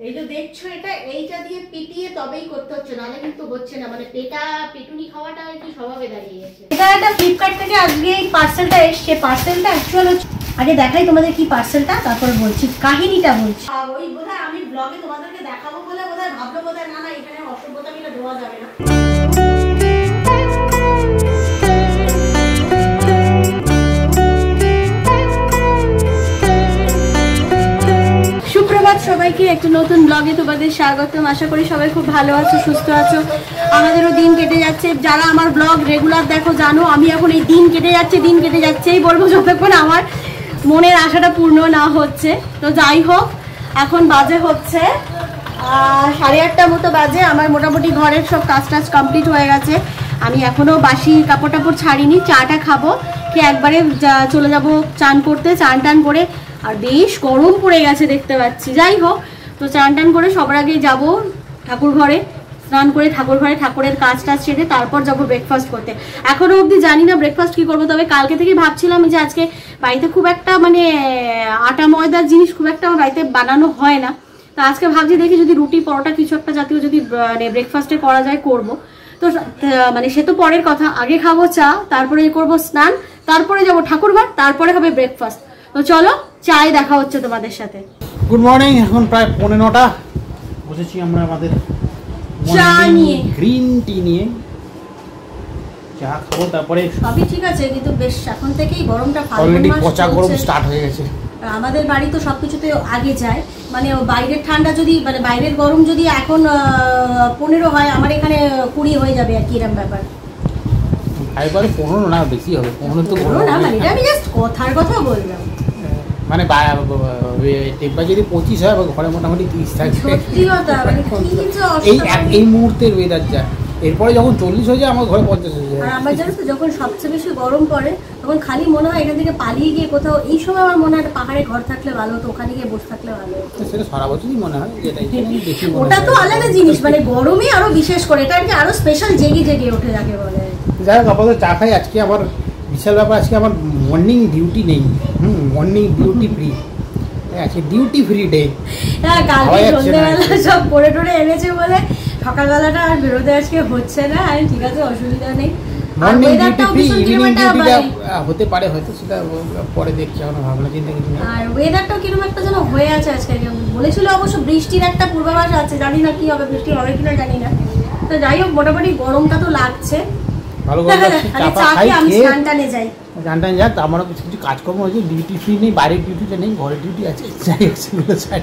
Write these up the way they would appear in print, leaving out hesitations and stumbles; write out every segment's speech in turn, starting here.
এই যে দেখছো এটা এইটা দিয়ে পিটিয়ে তবেই করতে হচ্ছে, নাহলে কিন্তু হচ্ছে না, মানে পিটুনি খাওয়াটা আর কি স্বভাবে দাঁড়িয়ে গেছে। এটা একটা ফ্লিপকার্ট থেকে আজকে এই পার্সেলটা এসছে। পার্সেলটা অ্যাকচুয়াল হচ্ছে, আগে দেখাই তোমাদের কি পার্সেলটা, তারপরে বলছি কাহিনীটা বলছি। ওই বোধহয় আমি ব্লগে তোমাদেরকে দেখাবো বলে বোধহয় ভাবলো বোধহয় না এখানে অসভ্যতা মিলে দেওয়া যাবে না। সুপ্রভাত সবাইকে, একটা নতুন ব্লগে তোমাদের স্বাগতম। আশা করি সবাই খুব ভালো আছো, সুস্থ আছো। আমাদেরও দিন কেটে যাচ্ছে। যারা আমার ব্লগ রেগুলার দেখো জানো আমি এখন এই দিন কেটে যাচ্ছেই বলবো, যতক্ষণ আমার মনের আশাটা পূর্ণ না হচ্ছে। তো যাই হোক, এখন বাজে হচ্ছে 8:30 মতো বাজে। আমার মোটামুটি ঘরের সব কাজ কমপ্লিট হয়ে গেছে। আমি এখনো বাসি কাপড় টাপড় ছাড়িনি। চাটা খাবো, খেয়ে একবারে চলে যাব চান করতে। চান টান করে, আর বেশ গরম পড়ে গেছে দেখতে পাচ্ছি। যাই হোক, তো চান টান করে সবার আগে যাবো ঠাকুর ঘরে, স্নান করে ঠাকুর ঘরে ঠাকুরের কাজ টাজ সেরে তারপর যাবো ব্রেকফাস্ট করতে। এখনো অবধি জানি না ব্রেকফাস্ট কি করবো, তবে কালকে থেকে ভাবছিলাম যে আজকে বাড়িতে খুব একটা মানে আটা ময়দার জিনিস খুব একটা আমার বাড়িতে বানানো হয় না। তো আজকে ভাবছি দেখি যদি রুটি পরোটা কিছু একটা জাতীয় যদি মানে ব্রেকফাস্টে করা যায় করব। তো মানে সে তো পরের কথা, আগে খাবো চা, তারপরে করবো স্নান, তারপরে যাবো ঠাকুরঘর, তারপরে হবে ব্রেকফাস্ট। তো চলো চায় দেখা হচ্ছে তোমাদের সাথে। Good morning. এখন প্রায় 9:45 বসেছি আমরা আমাদের চা নিয়ে, গ্রিন টি নিয়ে চা খাবো। তারপরে সবই ঠিক আছে, কিন্তু বেশ এখন থেকেই গরমটা অলরেডি পচা গরম স্টার্ট হয়ে গেছে। আমাদের বাড়ি তো সবকিছুতে আগে যায়, মানে বাইরের ঠান্ডা যদি মানে বাইরের গরম যদি এখন 15 হয়, আমার এখানে 20 হয়ে যাবে আর কি, এরকম ব্যাপার। একবারে 15 না, বেশি হবে 15 তো না, মানে আমি জাস্ট কথার কথা বললাম, মানে টেম্পারেচার যদি 25 হয় ঘরে মোটামুটি 30 থাকে। সত্যি কথা, মানে এই মুহূর্তের ওয়েদার যা, এরপরে যখন 40 হয়ে যায় আমার ঘরে 50 হয়ে যায়। আর আমার জানো তো, যখন সবচেয়ে বেশি গরম পড়ে তখন খালি মনে হয় এখান থেকে পালিয়ে গিয়ে কোথাও, এই সময় আমার মনে হয় পাহাড়ে ঘর থাকলে ভালো হতো, ওখানে গিয়ে বসে থাকলে ভালো হতো। সেটা সারা বছরই মনে হয়, যেটাই বেশি মনে হয়। ওটা তো আলাদা জিনিস, মানে গরমে আরো বিশেষ করে এটা আর কি, আরো স্পেশাল জেগে ওঠে যাকে বলে। যাই হোক, আপাতত চা খাই। আজকে আমার বিশাল ব্যাপার, আজকে আমার মর্নিং ডিউটি নেই। মর্নিং ডিউটি ফ্রি, আজকে ডিউটি ফ্রি ডে। হ্যাঁ, কালকে সন্ধ্যেবেলা সব পড়ে টরে এনেছে বলে সকালবেলাটা আর বেরোতে আজকে হচ্ছে না। আর ঠিক আছে, অসুবিধা নেই। মর্নিং ডিউটি ফ্রি, ইভিনিং ডিউটিটা হতে পারে হয়তো, সেটা পরে দেখছি। এখন ভাবনা চিন্তা কিছু না। আর ওয়েদারটাও কিরকম একটা যেন হয়ে আছে আজকে। বলেছিল অবশ্য বৃষ্টির একটা পূর্বাভাস আছে, জানি না কি হবে, বৃষ্টি হবে কিনা জানি না। তো যাই হোক, মোটামুটি গরমটা তো লাগছে। ভালো করে চা খেয়ে আমি স্নান টানে যাই। জানটান যাক, আমারও কিছু কিছু কাজকর্ম হয়েছে। ডিউটি ফ্রি নেই, বাইরের ডিউটিটা নেই, ঘরের ডিউটি আছে। যাই হোক, সেগুলো চাই।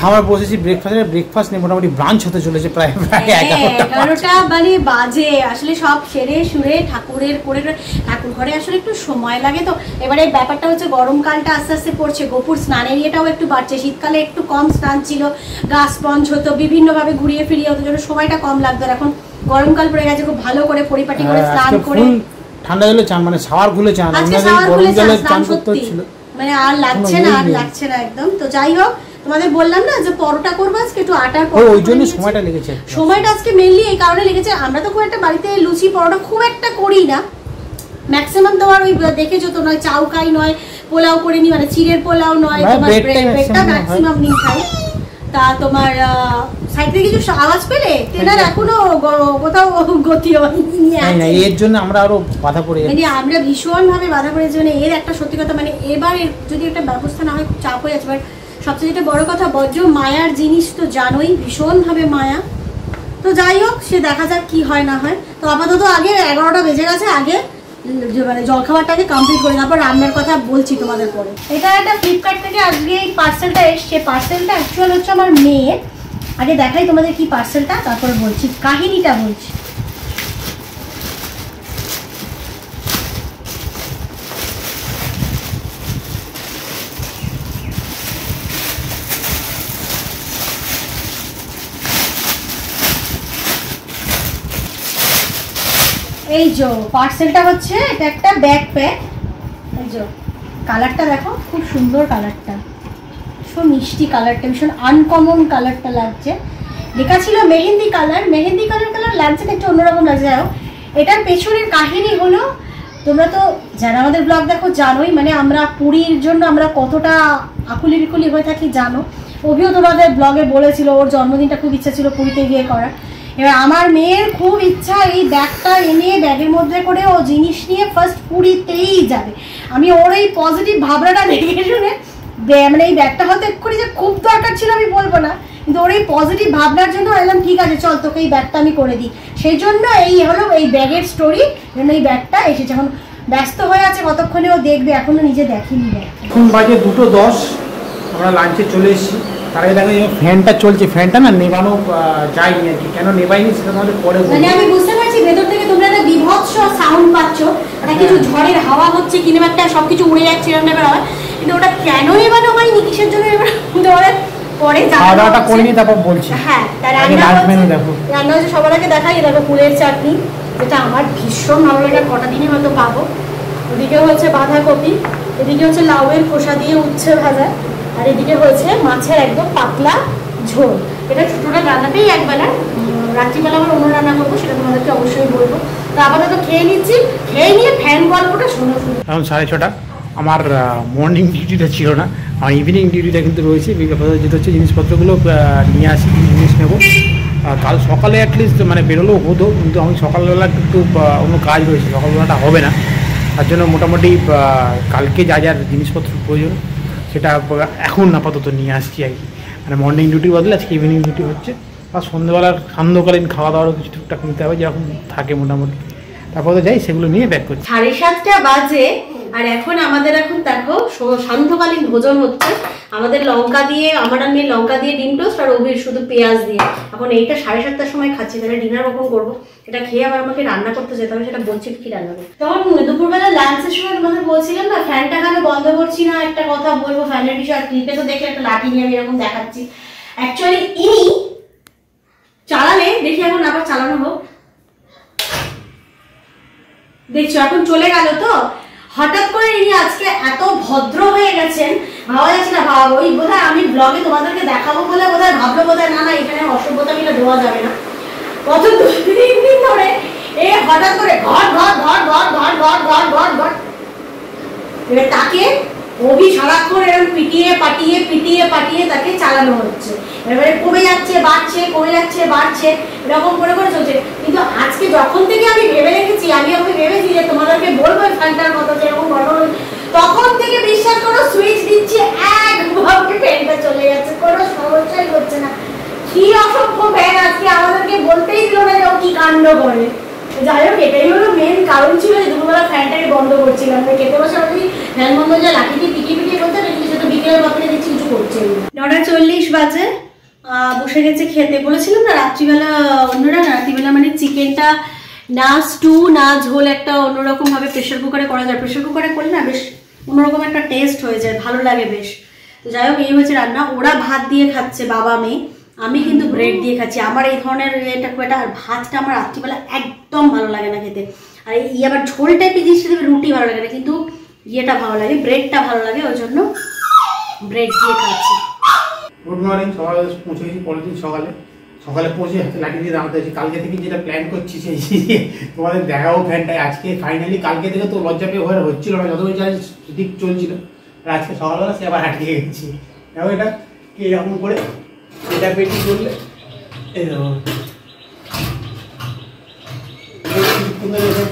আমার বসেছি ব্রেকফাস্ট নিয়ে, মোটামুটি ব্রাঞ্চ হতে চলেছে প্রায় 11টা মানে বাজে। আসলে সব সেরে সুরে ঠাকুরের করে ঠাকুর ঘরে আসলে একটু সময় লাগে। তো এবারে ব্যাপারটা হচ্ছে গরমকালটা আস্তে আস্তে পড়ছে, গোপুর স্নানের ইয়েটাও একটু বাড়ছে। শীতকালে একটু কম স্নান ছিল, গা স্পঞ্জ হতো, বিভিন্নভাবে ঘুরিয়ে ফিরিয়ে হতো, জন্য সময়টা কম লাগতো। এখন গরমকাল পড়ে গেছে, খুব ভালো করে পরিপাটি করে স্নান করে ঠান্ডা জলে চান, মানে শাওয়ার খুলে চান, গরম জলে চান করতে হচ্ছিল, মানে আর লাগছে না একদম। তো যাই হোক, তোমাদের বললাম না যে পরোটা করবো আজকে, একটু আটার পরোটা, ওই জন্য সময়টা লেগেছে। সময়টা আজকে মেইনলি এই কারণে লেগেছে, আমরা তো খুব একটা বাড়িতে লুচি পরোটা খুব একটা করি না। ম্যাক্সিমাম তোমার ওই দেখেছো তো, নয় চাউকাই, নয় পোলাও করে নি, মানে চিড়ের পোলাও, নয় তোমার ব্রেডটা ম্যাক্সিমাম নিয়ে খাই। তা তোমার সাইড থেকে কিছু আওয়াজ পেলে তেনার এখনো কোথাও গতি হয়নি, এর জন্য আমরা আরো বাধা পড়ে যাচ্ছি। আমরা ভীষণ ভাবে বাধা পড়েছি। মানে এর একটা সত্যি কথা, মানে এবার যদি একটা ব্যবস্থা না হয় খুব চাপ হয়ে যাচ্ছে। এবার সবচেয়ে যেটা বড় কথা, বজ্র মায়ার জিনিস তো জানোই, ভীষণভাবে মায়া। তো যাই হোক, সে দেখা যাক কি হয় না হয়। তো আপাতত আগে 11টা বেজে গেছে, আগে মানে জলখাবারটাকে কমপ্লিট করে তারপর রান্নার কথা বলছি তোমাদের পরে। এটা একটা ফ্লিপকার্ট থেকে আজকে এই পার্সেলটা এসছে। পার্সেলটা অ্যাকচুয়াল হচ্ছে আমার মেয়ের। আগে দেখাই তোমাদের কি পার্সেলটা, তারপরে বলছি কাহিনীটা বলছি। এই যে পার্সেলটা হচ্ছে, এটা একটা ব্যাকপ্যাক। এই যে কালারটা দেখো, খুব সুন্দর কালারটা, ভীষণ মিষ্টি কালারটা, ভীষণ আনকমন কালারটা লাগছে। লেখা ছিল মেহেন্দি কালার লাগছে, একটু অন্যরকম লাগছে। যাই হোক, এটার পেছনের কাহিনী হলো, তোমরা তো যারা আমাদের ব্লগ দেখো জানোই, মানে আমরা পুরীর জন্য আমরা কতটা আকুলি বিকুলি হয়ে থাকি জানো। অভিও তোমাদের ব্লগে বলেছিল ওর জন্মদিনটা খুব ইচ্ছা ছিল পুরীতে গিয়ে করার। এবার আমার মেয়ের খুব ইচ্ছা এই ব্যাগটা এনে ব্যাগের মধ্যে করে ও জিনিস নিয়ে ফার্স্ট পুরীতেই যাবে। আমি ওর এই পজিটিভ ভাবনাটা দেখে শুনে মানে এই ব্যাগটা হয়তো এক্ষুনি যে খুব দরকার ছিল আমি বলবো না, কিন্তু ওর এই পজিটিভ ভাবনার জন্য এলাম ঠিক আছে চল তোকে এই ব্যাগটা আমি করে দিই। সেই জন্য এই হলো এই ব্যাগের স্টোরি, জন্য এই ব্যাগটা এসেছে। এখন ব্যস্ত হয়ে আছে কতক্ষণে ও দেখবে, এখনো নিজে দেখেনি ব্যাগ। এখন বাজে 2:10, আমরা লাঞ্চে চলে এসেছি। তার আগে দেখো ফ্যানটা চলছে, ফ্যানটা না নেবানো যায়নি আর কি। কেন নেবাইনি সেটা তোমাদের পরে মানে আমি বুঝতে পারছি ভেতর থেকে তোমরা একটা বিভৎস সাউন্ড পাচ্ছ, একটা কিছু ঝড়ের হাওয়া হচ্ছে কিংবা একটা সবকিছু উড়ে যাচ্ছে এরকম ব্যাপার হয়, কিন্তু ওটা কেন নেবানো হয়নি কিসের জন্য তোমাদের পরে খাওয়া দাওয়াটা করিনি তারপর বলছি। হ্যাঁ তার রান্না হচ্ছে সবার আগে দেখাই। দেখো ফুলের চাটনি, যেটা আমার ভীষণ ভালো লাগে, কটা দিনে হয়তো পাবো। ওদিকে হচ্ছে বাঁধাকপি, এদিকে হচ্ছে লাউয়ের খোসা দিয়ে উচ্ছে ভাজা, আর এদিকে হয়েছে মাছের একদম পাতলা ঝোল। এটা ছোটোটা রান্নাতেই একবেলা, রাত্রিবেলা আবার অন্য রান্না করবো, সেটা তোমাদেরকে অবশ্যই বলবো। তো আপাতত খেয়ে নিচ্ছি, খেয়ে নিয়ে ফ্যান গল্পটা শোনো। এখন 6:30, আমার মর্নিং ডিউটিটা ছিল না, আমার ইভিনিং ডিউটিটা কিন্তু রয়েছে। যেটা হচ্ছে জিনিসপত্রগুলো নিয়ে আসি, জিনিস নেবো। কাল সকালে অ্যাটলিস্ট মানে বেরোলেও হতো, কিন্তু আমি সকালবেলা একটু অন্য কাজ রয়েছে, সকালবেলাটা হবে না। তার জন্য মোটামুটি কালকে যা যা জিনিসপত্র প্রয়োজন সেটা এখন আপাতত নিয়ে আসছি আর কি। মানে মর্নিং ডিউটির বদলে আজকে ইভিনিং ডিউটি হচ্ছে। আর সন্ধ্যেবেলার সান্ধ্যকালীন খাওয়া দাওয়ারও কিছু টুকটাক নিতে হবে, যেরকম থাকে মোটামুটি। তারপর তো যাই, সেগুলো নিয়ে ব্যাক করছি। 7:30 বাজে, আর এখন আমাদের দেখো সান্ধ্যকালীন ভোজন হচ্ছে। আমাদের লঙ্কা দিয়ে, আমার মেয়ে লঙ্কা দিয়ে ডিম টোস্ট, আর অভির শুধু পেঁয়াজ দিয়ে। এখন এইটা 7:30টার সময় খাচ্ছি, তাহলে ডিনার কখন করবো? এটা খেয়ে আবার আমাকে রান্না করতে যেতে হবে, সেটা বলছি কি রান্না করবো। তখন দুপুরবেলা লাঞ্চের সময় তোমাদের বলছিলাম না ফ্যানটা কেন বন্ধ করছি না, একটা কথা বলবো ফ্যানের বিষয়ে। আর ক্লিপে তো দেখলে একটা লাঠি নিয়ে আমি এরকম দেখাচ্ছি। অ্যাকচুয়ালি ইনি চালালে, দেখি এখন আবার চালানো হোক, দেখছো এখন চলে গেল। তো হঠাৎ করে ইনি আজকে এত ভদ্র হয়ে গেছেন, ভাবা যাচ্ছে না। ওই বোধহয় আমি ব্লগে তোমাদেরকে দেখাবো বলে বোধহয় ভাবলো বোধহয় না এখানে অসভ্যতা মিলে দেওয়া যাবে না। কত 2-3 দিন ধরে এ হঠাৎ করে ঘট ঘট ঘট ঘট ঘট ঘট ঘট ঘট ঘট, এবার তাকে অভি সারাক্ষণ এরকম পিটিয়ে পাটিয়ে তাকে চালানো হচ্ছে। এবারে কমে যাচ্ছে বাড়ছে, কমে যাচ্ছে বাড়ছে, এরকম করে করে চলছে। কিন্তু আজকে যখন থেকে আমি ভেবে রেখেছি, আমি ভেবেছি যে তোমাদেরকে বলবো ফ্যানটার কথা, যেরকম ঘটনা, তখন থেকে বিশ্বাস করো সুইচ দিচ্ছি একভাবে ফ্যানটা চলে যাচ্ছে, কোনো সমস্যাই হচ্ছে না। কি অসভ্য ফ্যান, আজকে আমাদেরকে বলতেই দিল না যে ও কি কাণ্ড করে। যাই হোক, এটাই হলো মেন কারণ ছিল যে দুপুরবেলা ফ্যানটাকে বন্ধ করছিলাম। খেতে বসে আমি ফ্যান বন্ধ যে লাঠি দিয়ে পিটিয়ে করতে, সেটা বিকেলের বাপরে দেখছি কিছু করছে। 9:40 বাজে, বসে গেছে খেতে। বলেছিলাম না রাত্রিবেলা অন্যরা, রাত্রিবেলা মানে চিকেনটা না স্টু না ঝোল, একটা অন্যরকম ভাবে প্রেশার কুকারে করা যায়। প্রেশার কুকারে করলে না বেশ অন্যরকম একটা টেস্ট হয়ে যায়, ভালো লাগে বেশ। তো যাই হোক, এই হচ্ছে রান্না। ওরা ভাত দিয়ে খাচ্ছে বাবা মেয়ে, আমি কিন্তু ব্রেড দিয়ে খাচ্ছি। আমার এই ধরনের এটা খুব একটা, আর ভাতটা আমার রাত্রিবেলা একদম ভালো লাগে না খেতে। আর এই আবার ঝোল টাইপের জিনিস খেতে রুটি ভালো লাগে না, কিন্তু ইয়েটা ভালো লাগে, ব্রেডটা ভালো লাগে, ওই জন্য ব্রেড দিয়ে খাচ্ছি। গুড মর্নিং, সকালে পৌঁছে গেছি। পরের দিন সকালে পৌঁছে হাতে লাঠি দিয়ে দাঁড়াতে হয়েছে। কালকে থেকে যেটা প্ল্যান করছি সেই তোমাদের দেখাবো ফ্যানটাই আজকে ফাইনালি। কালকে থেকে তো লজ্জা পেয়ে ঘরে হচ্ছিল না, যতই চাই ঠিক চলছিল। আর আজকে সকালবেলা সে আবার আটকে গেছি। দেখো এটা কি এরকম করে এটা পেটি করলে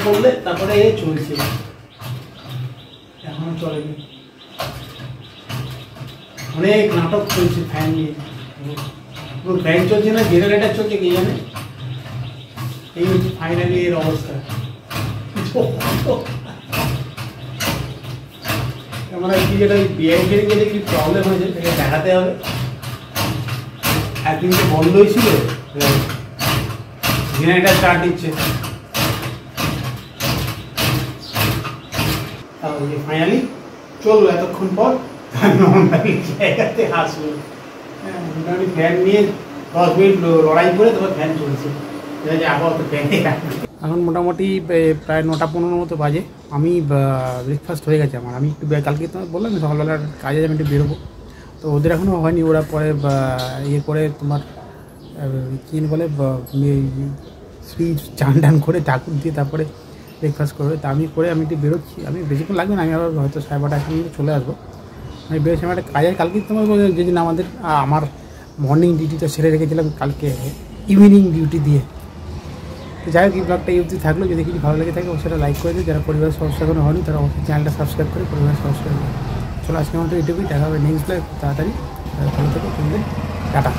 করলে তারপরে এ চলছে, এখনো চলেনি। অনেক নাটক চলছে ফ্যান নিয়ে, ফ্যান চলছে না জেনারেটার চলছে কি জানে। এই হচ্ছে ফাইনালি এর অবস্থা। আমরা কি যেটা বিআইডির গেলে কি প্রবলেম হয়েছে সেটা দেখাতে হবে। একদিন তো বন্ধই ছিল, জেনারেটার স্টার্ট দিচ্ছে। তাহলে ফাইনালি চললো এতক্ষণ পর জায়গাতে আসলো। মোটামুটি ফ্যান নিয়ে 10 মিনিট লড়াই করে তারপর ফ্যান চলছে। আপাতত ফ্যানে এখন মোটামুটি প্রায় 9:15 মতো বাজে। আমি ব্রেকফাস্ট হয়ে গেছে আমার। আমি একটু কালকে তো বললাম সকালবেলার কাজে আমি একটু বেরোবো, তো ওদের এখনও হয়নি। ওরা পরে ইয়ে করে তোমার কী বলে সুইচ চান টান করে ঠাকুর দিয়ে তারপরে ব্রেকফাস্ট করবে। তা আমি একটু বেরোচ্ছি। আমি বেশিক্ষণ লাগবে না, আমি আবার হয়তো 12:30 চলে আসবো। আমি বেরোছিলাম একটা কাজের, কালকে তোমার যেদিন আমাদের আমার মর্নিং ডিউটিটা সেরে রেখেছিলাম কালকে ইভিনিং ডিউটি দিয়ে। তো যাই হোক, এই ব্লগটা এই অবধি থাকলো। যদি কিছু ভালো লেগে থাকে সেটা লাইক করে দিও। যারা পরিবারের সদস্য এখনো হয়নি তারা অবশ্যই চ্যানেলটা সাবস্ক্রাইব করে পরিবারের সদস্য হয়ে যাবে। চলো আজকের মতো এটুকুই, দেখা হবে নেক্সট ব্লগ তাড়াতাড়ি। ভালো থেকে টাটা।